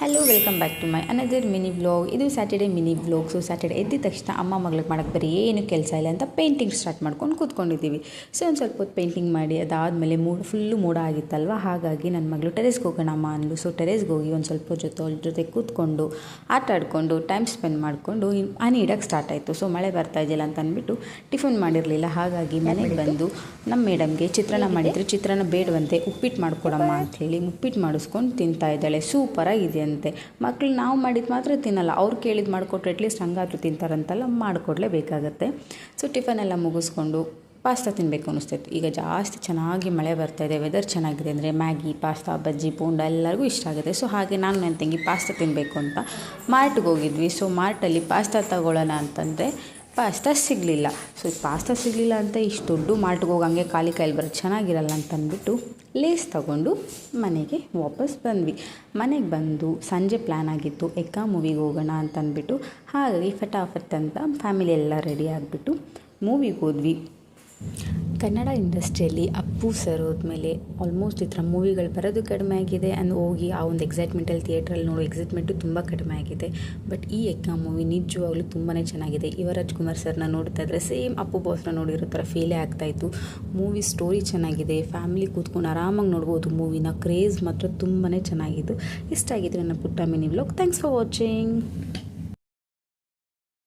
Hello welcome back to my another mini vlog. ಇದು Saturday mini vlog. So Saturday ಎದ್ದ ತಕ್ಷಣ ಅಮ್ಮ ಮಗಳಿಗೆ ಮಾಡೋಕ್ಕೆ ಬರೀ ಏನು ಕೆಲಸ ಇಲ್ಲ ಅಂತ ಪೇಂಟಿಂಗ್ ಸ್ಟಾರ್ಟ್ ಮಾಡ್ಕೊಂಡು ಕೂತ್ಕೊಂಡಿದ್ದೀವಿ. ಸೊ ಒಂದು ಸ್ವಲ್ಪ ಹೊತ್ತು ಪೇಂಟಿಂಗ್ ಮಾಡಿ ಅದಾದಮೇಲೆ ಫುಲ್ಲು ಮೋಡ ಆಗಿತ್ತಲ್ವ, ಹಾಗಾಗಿ ನನ್ನ ಮಗಳು ಟೆರೇಸ್ಗೆ ಹೋಗೋಣ ಅಮ್ಮ ಅಂದ್ಲು. ಸೊ ಟೆರೇಸ್ಗೆ ಹೋಗಿ ಒಂದು ಸ್ವಲ್ಪ ಅವ್ರ ಜೊತೆ ಕೂತ್ಕೊಂಡು ಆಟ ಆಡಿಕೊಂಡು ಟೈಮ್ ಸ್ಪೆಂಡ್ ಮಾಡಿಕೊಂಡು ಹನಿ ಇಡೋಕ್ಕೆ ಸ್ಟಾರ್ಟ್ ಆಯಿತು. ಸೊ ಮಳೆ ಬರ್ತಾ ಇದೆಯಲ್ಲ ಅಂತ ಅಂದ್ಬಿಟ್ಟು ಟಿಫನ್ ಮಾಡಿರಲಿಲ್ಲ, ಹಾಗಾಗಿ ಮನೆಗೆ ಬಂದು ನಮ್ಮ ಮೇಡಮ್ಗೆ ಚಿತ್ರಾನ್ನ ಮಾಡಿದರೆ ಚಿತ್ರಾನ್ನ ಬೇಡವಂತೆ ಉಪ್ಪಿಟ್ಟು ಮಾಡಿಕೊಡಮ್ಮ ಅಂಥೇಳಿ ಉಪ್ಪಿಟ್ಟು ಮಾಡಿಸ್ಕೊಂಡು ತಿಂತಾ ಇದ್ದಾಳೆ. ಸೂಪರಾಗಿದೆ ಅಂತೆ. ಮಕ್ಕಳು ನಾವು ಮಾಡಿದ್ದು ಮಾತ್ರ ತಿನ್ನಲ್ಲ, ಅವ್ರು ಕೇಳಿದ್ದು ಮಾಡಿಕೊಟ್ರೆ ಅಟ್ಲೀಸ್ಟ್ ಹಂಗಾದ್ರೂ ತಿಂತಾರಂತಲ್ಲ, ಮಾಡಿಕೊಡ್ಲೇಬೇಕಾಗತ್ತೆ. ಸೊ ಟಿಫನ್ ಎಲ್ಲ ಮುಗಿಸ್ಕೊಂಡು ಪಾಸ್ತಾ ತಿನ್ನಬೇಕು ಅನ್ನಿಸ್ತಾಯಿತ್ತು. ಈಗ ಜಾಸ್ತಿ ಚೆನ್ನಾಗಿ ಮಳೆ ಬರ್ತಾಯಿದೆ, ವೆದರ್ ಚೆನ್ನಾಗಿದೆ ಅಂದರೆ ಮ್ಯಾಗಿ, ಪಾಸ್ತಾ, ಬಜ್ಜಿ, ಬೋಂಡ ಎಲ್ಲರಿಗೂ ಇಷ್ಟ ಆಗುತ್ತೆ. ಸೊ ಹಾಗೆ ನಾನು ನನ್ನ ತಂಗಿ ಪಾಸ್ತಾ ತಿನ್ನಬೇಕು ಅಂತ ಮಾರ್ಟ್ಗೆ ಹೋಗಿದ್ವಿ. ಸೊ ಮಾರ್ಟಲ್ಲಿ ಪಾಸ್ತಾ ತಗೊಳ್ಳೋಣ ಅಂತಂದರೆ ಪಾಸ್ತಾ ಸಿಗಲಿಲ್ಲ. ಸೊ ಪಾಸ್ತಾ ಸಿಗಲಿಲ್ಲ ಅಂತ ಇಷ್ಟು ದೊಡ್ಡ ಮಾರ್ಟ್ಗೆ ಹೋಗಂಗೆ ಖಾಲಿ ಕೈಲಿ ಬರೋದು ಚೆನ್ನಾಗಿರಲ್ಲ ಅಂತ ಅಂದ್ಬಿಟ್ಟು ಲೇಸ್ ತಗೊಂಡು ಮನೆಗೆ ವಾಪಸ್ ಬಂದ್ವಿ. ಮನೆಗೆ ಬಂದು ಸಂಜೆ ಪ್ಲ್ಯಾನ್ ಆಗಿತ್ತು ಎಕ್ಕಾ ಮೂವಿಗೆ ಹೋಗೋಣ ಅಂತ ಅಂದ್ಬಿಟ್ಟು, ಹಾಗಾಗಿ ಫಟಾಫಟ್ ಅಂತ ಫ್ಯಾಮಿಲಿ ಎಲ್ಲ ರೆಡಿ ಆಗಿಬಿಟ್ಟು ಮೂವಿಗೆ ಹೋದ್ವಿ. ಕನ್ನಡ ಇಂಡಸ್ಟ್ರಿಯಲ್ಲಿ ಅಪ್ಪು ಸರ್ ಹೋದ್ಮೇಲೆ ಆಲ್ಮೋಸ್ಟ್ ಈ ಥರ ಮೂವಿಗಳು ಬರೋದು ಕಡಿಮೆ ಆಗಿದೆ. ಹೋಗಿ ಆ ಒಂದು ಎಕ್ಸೈಟ್ಮೆಂಟಲ್ಲಿ ಥಿಯೇಟ್ರಲ್ಲಿ ನೋಡೋ ಎಕ್ಸೈಟ್ಮೆಂಟು ತುಂಬ ಕಡಿಮೆ ಆಗಿದೆ. ಬಟ್ ಈ ಎಕ್ಕಾ ಮೂವಿ ನಿಜವಾಗ್ಲೂ ತುಂಬಾ ಚೆನ್ನಾಗಿದೆ. ಯುವರಾಜ್ಕುಮಾರ್ ಸರ್ನ ನೋಡ್ತಾ ಇದ್ದರೆ ಸೇಮ್ ಅಪ್ಪು ಬಾಸ್ನ ನೋಡಿರೋ ಥರ ಫೀಲೇ ಆಗ್ತಾಯಿತ್ತು. ಮೂವಿ ಸ್ಟೋರಿ ಚೆನ್ನಾಗಿದೆ, ಫ್ಯಾಮಿಲಿ ಕೂತ್ಕೊಂಡು ಆರಾಮಾಗಿ ನೋಡ್ಬೋದು ಮೂವಿನ. ಕ್ರೇಜ್ ಮಾತ್ರ ತುಂಬಾ ಚೆನ್ನಾಗಿತ್ತು. ಇಷ್ಟ ಆಗಿತ್ತು ನನ್ನ ಪುಟ್ಟ mini vlog. Thanks for watching.